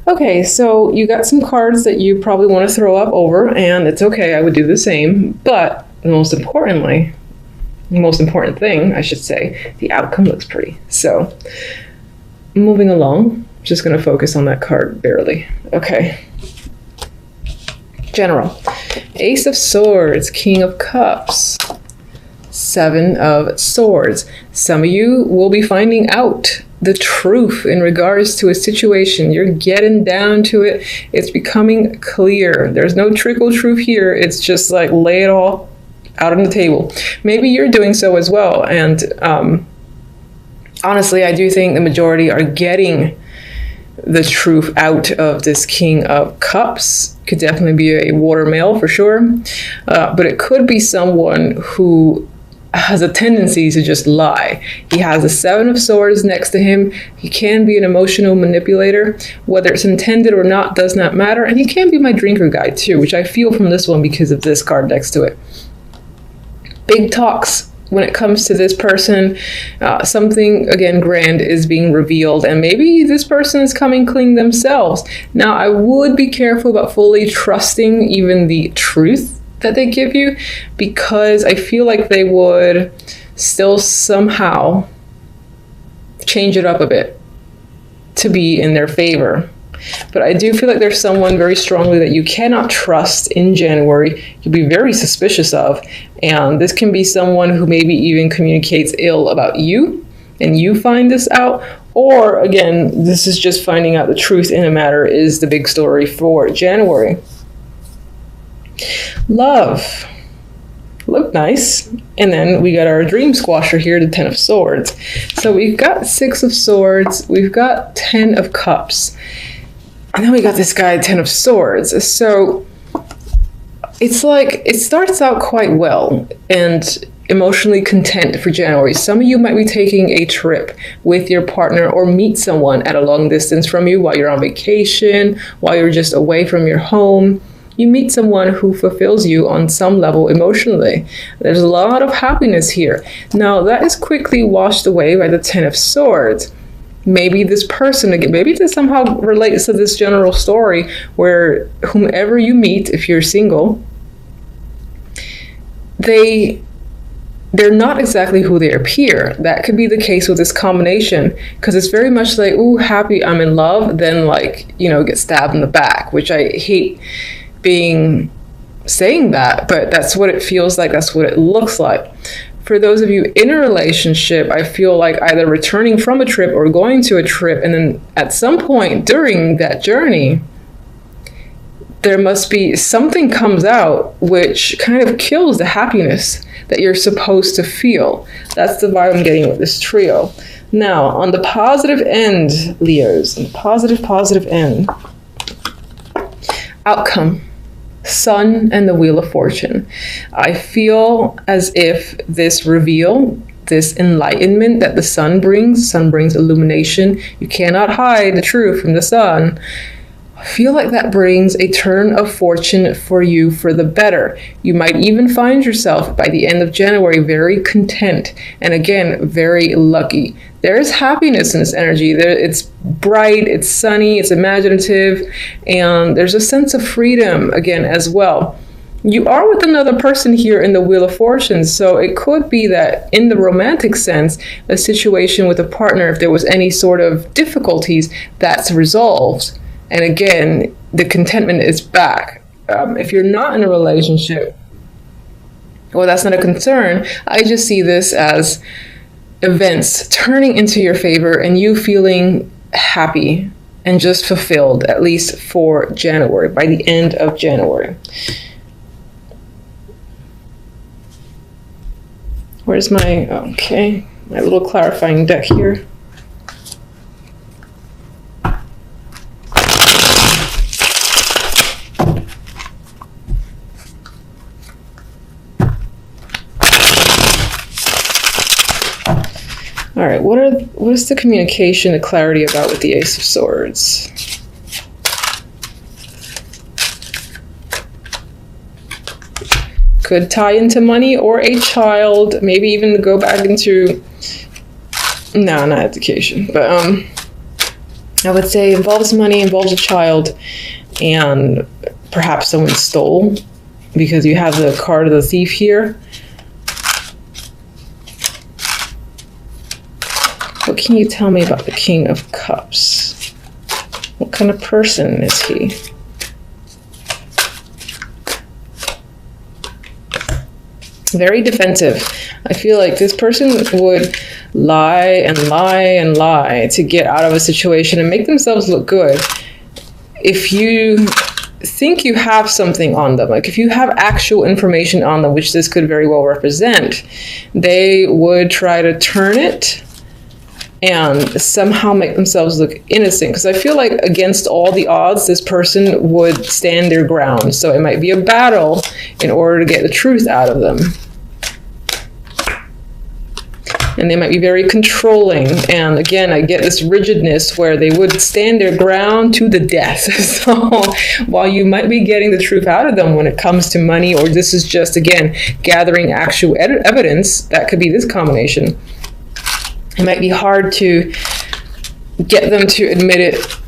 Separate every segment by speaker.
Speaker 1: Okay, so you got some cards that you probably want to throw up over, and it's okay, I would do the same. But most importantly, the most important thing, I should say, the outcome looks pretty. So, moving along, just going to focus on that card barely. Okay. General. Ace of Swords, King of Cups, Seven of Swords. Some of you will be finding out the truth in regards to a situation. You're getting down to it. It's becoming clear. There's no trickle truth here. It's just like lay it all out on the table. Maybe you're doing so as well. And honestly, I do think the majority are getting the truth out of this King of Cups. Could definitely be a water male for sure. But it could be someone who has a tendency to just lie. He has a Seven of Swords next to him. He can be an emotional manipulator. Whether it's intended or not does not matter. And he can be my drinker guy too, which I feel from this one because of this card next to it. Big talks when it comes to this person. Something, again, grand is being revealed, and maybe this person is coming clean themselves. Now, I would be careful about fully trusting even the truth that they give you, because I feel like they would still somehow change it up a bit to be in their favor. But I do feel like there's someone very strongly that you cannot trust in January. You'll be very suspicious of. And this can be someone who maybe even communicates ill about you, and you find this out. Or again, this is just finding out the truth in a matter is the big story for January. Love. Look nice. And then we got our dream squasher here, the Ten of Swords. So we've got Six of Swords. We've got 10 of Cups. And then we got this guy, 10 of Swords. So it's like, it starts out quite well and emotionally content for January. Some of you might be taking a trip with your partner or meet someone at a long distance from you while you're on vacation, while you're just away from your home. You meet someone who fulfills you on some level emotionally. There's a lot of happiness here. Now, that is quickly washed away by the 10 of Swords. Maybe this person, again, maybe this somehow relates to this general story where whomever you meet, if you're single, they're not exactly who they appear. That could be the case with this combination, because it's very much like, ooh, happy, I'm in love, then like, you know, get stabbed in the back, which I hate saying that, but that's what it feels like, that's what it looks like. For those of you in a relationship, I feel like either returning from a trip or going to a trip, and then at some point during that journey, there must be something comes out which kind of kills the happiness that you're supposed to feel. That's the vibe I'm getting with this trio. Now, on the positive end, Leos, on the positive end, outcome. Sun and the Wheel of Fortune. I feel as if this reveal, this enlightenment that the sun brings illumination. You cannot hide the truth from the sun. I feel like that brings a turn of fortune for you for the better. You might even find yourself by the end of January very content and again, very lucky. There is happiness in this energy. It's bright, it's sunny, it's imaginative, and there's a sense of freedom again as well. You are with another person here in the Wheel of Fortune, so it could be that in the romantic sense, a situation with a partner, if there was any sort of difficulties, that's resolved. And again, the contentment is back. If you're not in a relationship, well, that's not a concern. I just see this as events turning into your favor and you feeling happy and just fulfilled, at least for January, by the end of January. Where's my, okay, my little clarifying deck here. All right, what is the communication, the clarity about with the Ace of Swords? Could tie into money or a child, maybe even go back into, no, not education, but I would say involves money, involves a child, and perhaps someone stole, because you have the card of the thief here. What can you tell me about the King of Cups? What kind of person is he? Very defensive. I feel like this person would lie and lie and lie to get out of a situation and make themselves look good. If you think you have something on them, like if you have actual information on them, which this could very well represent, they would try to turn it and somehow make themselves look innocent. Because I feel like against all the odds, this person would stand their ground. So it might be a battle in order to get the truth out of them. And they might be very controlling. And again, I get this rigidness where they would stand their ground to the death. So while you might be getting the truth out of them when it comes to money, or this is just, again, gathering actual evidence, that could be this combination. It might be hard to get them to admit it,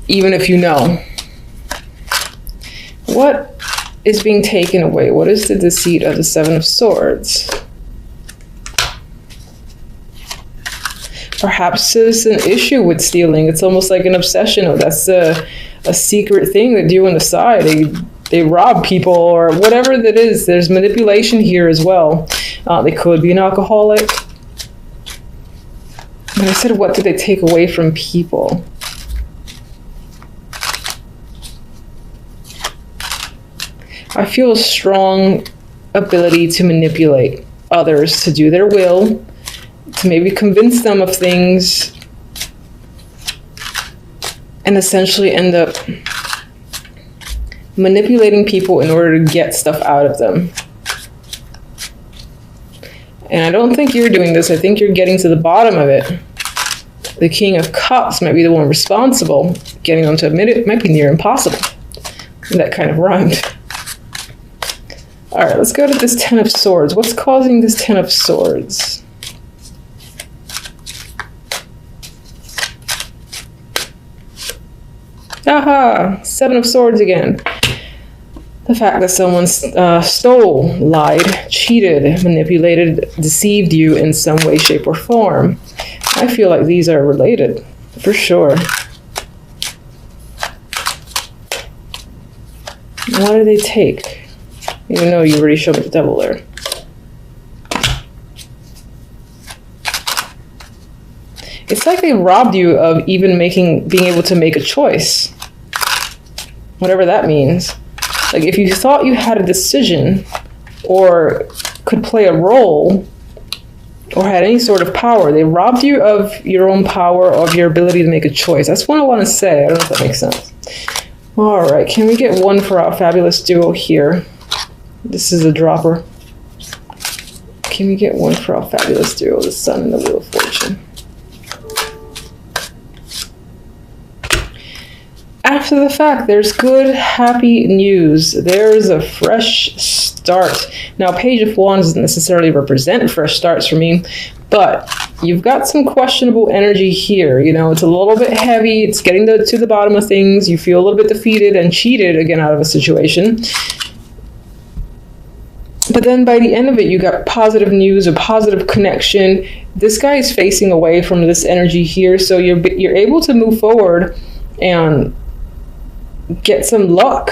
Speaker 1: even if you know. What is being taken away? What is the deceit of the Seven of Swords? Perhaps there's an issue with stealing. It's almost like an obsession. Or that's a secret thing they do on the side. They rob people or whatever that is. There's manipulation here as well. They could be an alcoholic. And I said, what do they take away from people? I feel a strong ability to manipulate others to do their will, to maybe convince them of things, and essentially end up manipulating people in order to get stuff out of them. And I don't think you're doing this. I think you're getting to the bottom of it. The King of Cups might be the one responsible. Getting them to admit it might be near impossible. That kind of rhymed. All right, let's go to this Ten of Swords. What's causing this Ten of Swords? Aha! Seven of Swords again. The fact that someone stole, lied, cheated, manipulated, deceived you in some way, shape, or form. I feel like these are related, for sure. What do they take? Even though you already showed me the devil there. It's like they robbed you of even being able to make a choice. Whatever that means. Like if you thought you had a decision or could play a role or had any sort of power, they robbed you of your own power, of your ability to make a choice. That's what I want to say. I don't know if that makes sense. All right, can we get one for our fabulous duo here? This is a dropper. Can we get one for our fabulous duo, the Sun and the Wheel of Fortune? After the fact, there's good, happy news. There's a fresh start. Now, Page of Wands doesn't necessarily represent fresh starts for me, but you've got some questionable energy here. You know, it's a little bit heavy. It's getting to the bottom of things. You feel a little bit defeated and cheated again out of a situation. But then by the end of it, you got positive news, a positive connection. This guy is facing away from this energy here, so you're able to move forward and get some luck.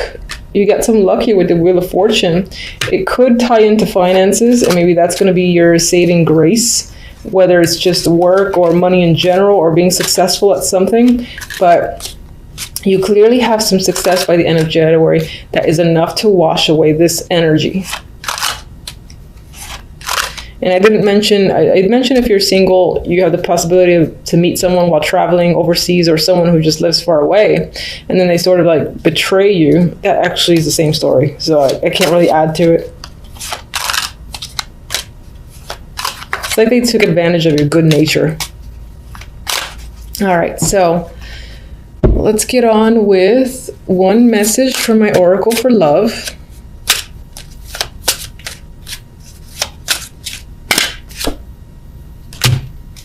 Speaker 1: You got some luck here with the Wheel of Fortune. It could tie into finances, and maybe that's going to be your saving grace, whether it's just work or money in general or being successful at something. But you clearly have some success by the end of January that is enough to wash away this energy. And I didn't mention, I mentioned if you're single, you have the possibility to meet someone while traveling overseas, or someone who just lives far away, and then they sort of like betray you. That actually is the same story, so I can't really add to it. It's like they took advantage of your good nature. All right, so let's get on with one message from my Oracle for love.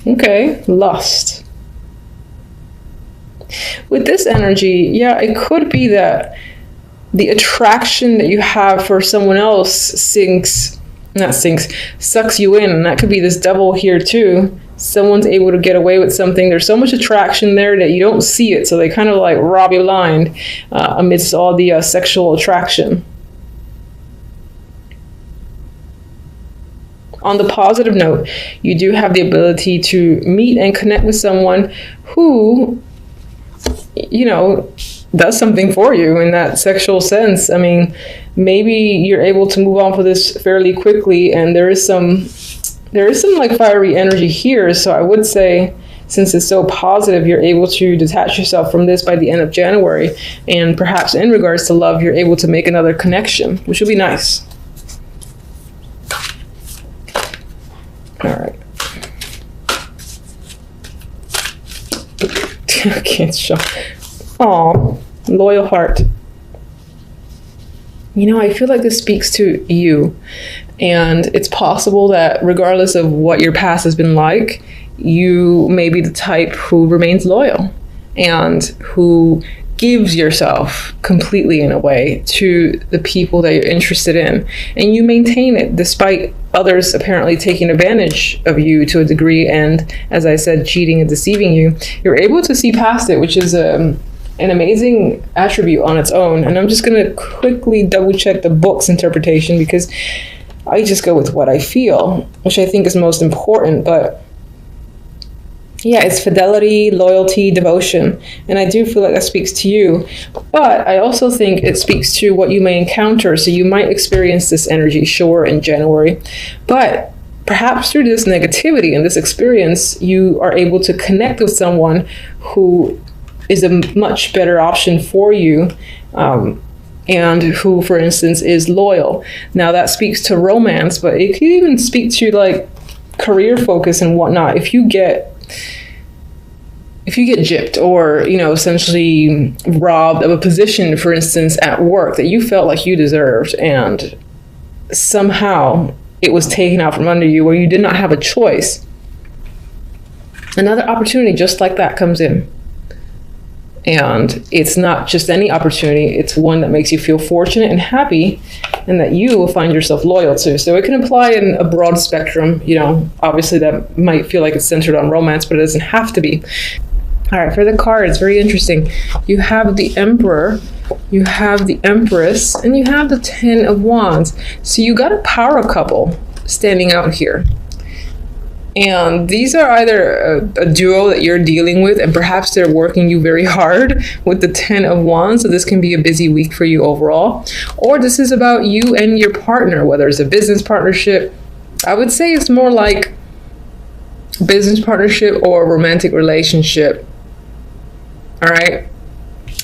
Speaker 1: Okay, lust. with this energy, yeah, it could be that the attraction that you have for someone else sucks you in. And that could be this double here too. Someone's able to get away with something. There's so much attraction there that you don't see it. So they kind of like rob you blind amidst all the sexual attraction. On the positive note, you do have the ability to meet and connect with someone who, you know, does something for you in that sexual sense. I mean, maybe you're able to move on for this fairly quickly, and there is some like fiery energy here. So I would say, since it's so positive, you're able to detach yourself from this by the end of January. And perhaps in regards to love, you're able to make another connection, which would be nice. All right. I can't show. Aw, loyal heart. You know, I feel like this speaks to you. And it's possible that regardless of what your past has been like, you may be the type who remains loyal and who gives yourself completely, in a way, to the people that you're interested in. And you maintain it despite others apparently taking advantage of you to a degree. And as I said, cheating and deceiving you. You're able to see past it, which is an amazing attribute on its own. And I'm just going to quickly double check the book's interpretation, because I just go with what I feel, which I think is most important. But yeah, it's fidelity, loyalty, devotion. And I do feel like that speaks to you. But I also think it speaks to what you may encounter. So you might experience this energy, sure, in January. But perhaps through this negativity and this experience, you are able to connect with someone who is a much better option for you. And who, for instance, is loyal. Now that speaks to romance, but it could even speak to like career focus and whatnot. If you get gypped or, you know, essentially robbed of a position, for instance, at work that you felt like you deserved, and somehow it was taken out from under you where you did not have a choice, another opportunity just like that comes in. And it's not just any opportunity, it's one that makes you feel fortunate and happy, and that you will find yourself loyal to. So it can apply in a broad spectrum. You know, obviously that might feel like it's centered on romance, but it doesn't have to be. All right, for the cards, very interesting. You have the Emperor, you have the Empress, and you have the Ten of Wands. So you got a power couple standing out here. And these are either a duo that you're dealing with, and perhaps they're working you very hard with the Ten of Wands. So this can be a busy week for you overall. Or this is about you and your partner, whether it's a business partnership. I would say it's more like business partnership or romantic relationship. All right.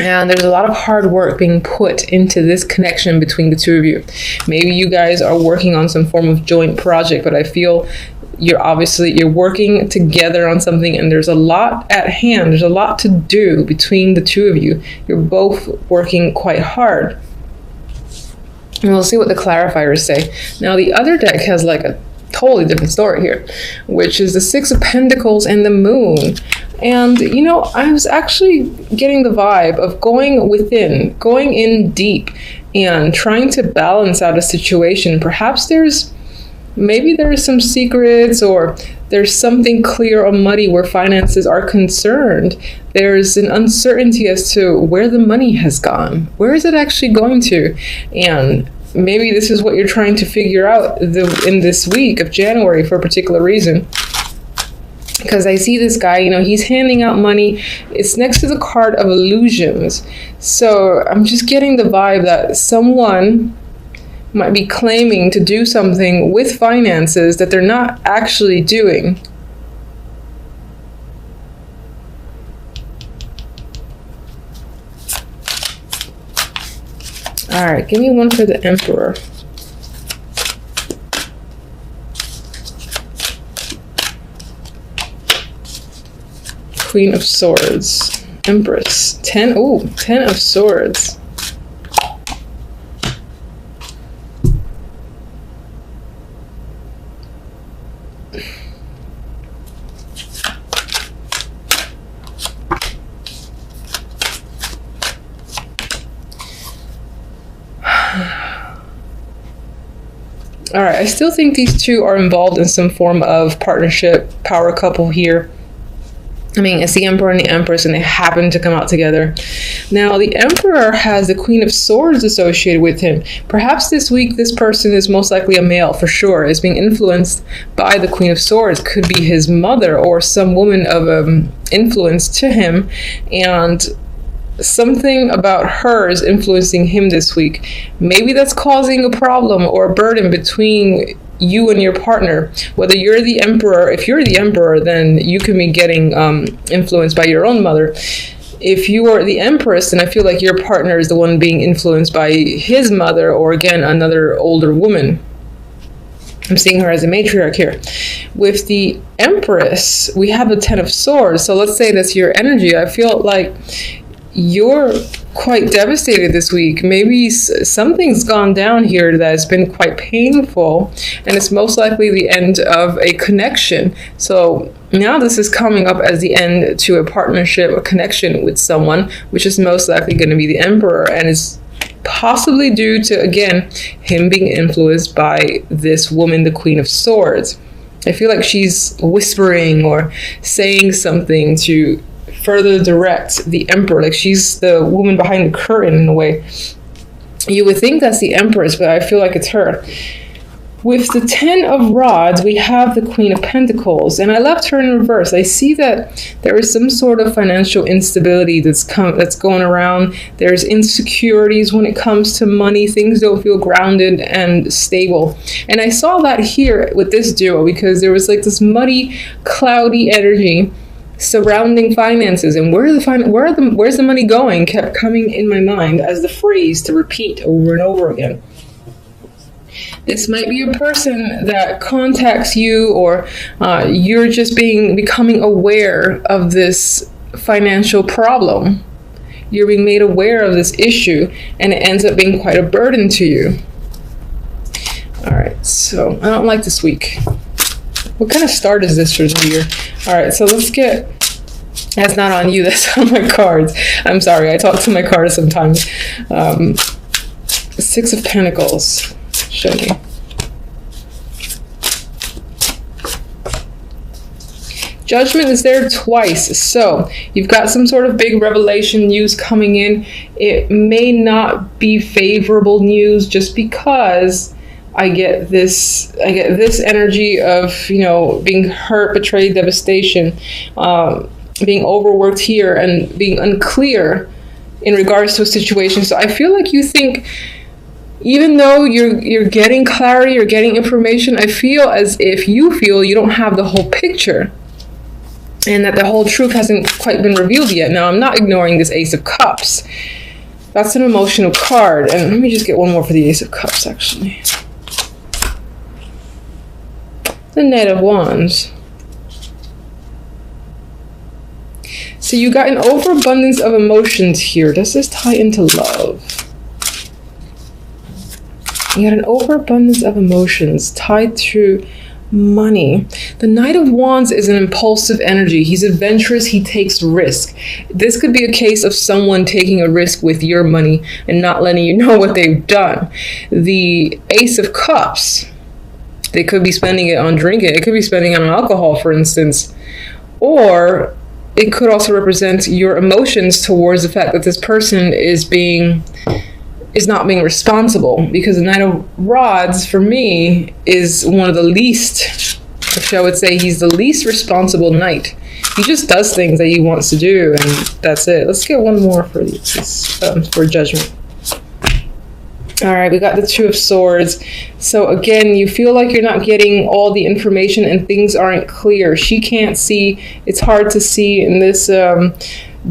Speaker 1: And there's a lot of hard work being put into this connection between the two of you. Maybe you guys are working on some form of joint project, but I feel you're working together on something, and there's a lot at hand. There's a lot to do between the two of you. You're both working quite hard. And we'll see what the clarifiers say. Now, the other deck has like a totally different story here, which is the Six of Pentacles and the Moon. And, you know, I was actually getting the vibe of going within, going in deep, and trying to balance out a situation. Perhaps maybe there are some secrets, or there's something clear or muddy where finances are concerned. There's an uncertainty as to where the money has gone. Where is it actually going to? And maybe this is what you're trying to figure out in this week of January for a particular reason. Because I see this guy, you know, he's handing out money. It's next to the card of illusions. So I'm just getting the vibe that someone might be claiming to do something with finances that they're not actually doing. All right, give me one for the Emperor. Queen of Swords, Empress, 10 of Swords. All right, I still think these two are involved in some form of partnership, power couple here. I mean, it's the Emperor and the Empress, and they happen to come out together. Now, the Emperor has the Queen of Swords associated with him. Perhaps this week, this person is most likely a male, for sure, is being influenced by the Queen of Swords. Could be his mother or some woman of influence to him, and something about her is influencing him this week. Maybe that's causing a problem or a burden between you and your partner. Whether you're the Emperor, if you're the Emperor, then you can be getting influenced by your own mother. If you are the Empress, then I feel like your partner is the one being influenced by his mother, or again, another older woman. I'm seeing her as a matriarch here. With the Empress, we have the Ten of Swords. So let's say that's your energy. I feel like you're quite devastated this week. Maybe something's gone down here that's been quite painful, and it's most likely the end of a connection. So now this is coming up as the end to a partnership, a connection with someone, which is most likely going to be the Emperor, and is possibly due to, again, him being influenced by this woman, the Queen of Swords. I feel like she's whispering or saying something to further direct the Emperor, like she's the woman behind the curtain in a way. You would think that's the Empress, but I feel like it's her. With the Ten of Rods, we have the Queen of Pentacles, and I left her in reverse. I see that there is some sort of financial instability that's going around. There's insecurities when it comes to money. Things don't feel grounded and stable. And I saw that here with this duo, because there was like this muddy, cloudy energy surrounding finances, and where's the money going kept coming in my mind as the phrase to repeat over and over again. This might be a person that contacts you, or you're just becoming aware of this financial problem. You're being made aware of this issue, and it ends up being quite a burden to you. All right, so I don't like this week. What kind of start is this for the year? All right, so let's get, that's not on you, that's on my cards. I'm sorry, I talk to my cards sometimes. Six of Pentacles, show me. Judgment is there twice. So you've got some sort of big revelation news coming in. It may not be favorable news, just because I get this energy of, you know, being hurt, betrayed, devastation, being overworked here, and being unclear in regards to a situation. So I feel like you think, even though you're getting clarity, you're getting information, I feel as if you feel you don't have the whole picture, and that the whole truth hasn't quite been revealed yet. Now, I'm not ignoring this Ace of Cups. That's an emotional card. And let me just get one more for the Ace of Cups, actually. The Knight of Wands. So you got an overabundance of emotions here. Does this tie into love? You got an overabundance of emotions tied to money. The Knight of Wands is an impulsive energy. He's adventurous. He takes risk. This could be a case of someone taking a risk with your money and not letting you know what they've done. The Ace of Cups, they could be spending it on drinking. It could be spending it on alcohol, for instance. Or it could also represent your emotions towards the fact that this person is not being responsible, because the Knight of Rods, for me, is one of the least, I would say he's the least responsible knight. He just does things that he wants to do, and that's it. Let's get one more for Judgment. All right, we got the Two of Swords. So again, you feel like you're not getting all the information and things aren't clear. She can't see. It's hard to see in this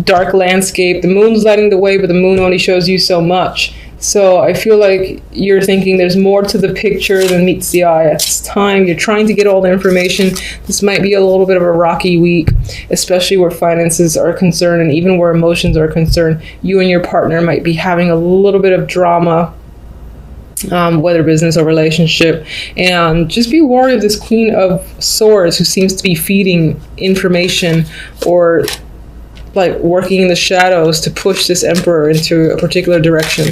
Speaker 1: dark landscape. The moon's lighting the way, but the moon only shows you so much. So I feel like you're thinking there's more to the picture than meets the eye at this time. You're trying to get all the information. This might be a little bit of a rocky week, especially where finances are concerned, and even where emotions are concerned. You and your partner might be having a little bit of drama, whether business or relationship. And just be wary of this Queen of Swords, who seems to be feeding information or like working in the shadows to push this Emperor into a particular direction.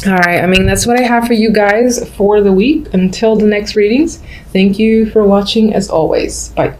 Speaker 1: All right, I mean, that's what I have for you guys for the week. Until the next readings, thank you for watching as always. Bye.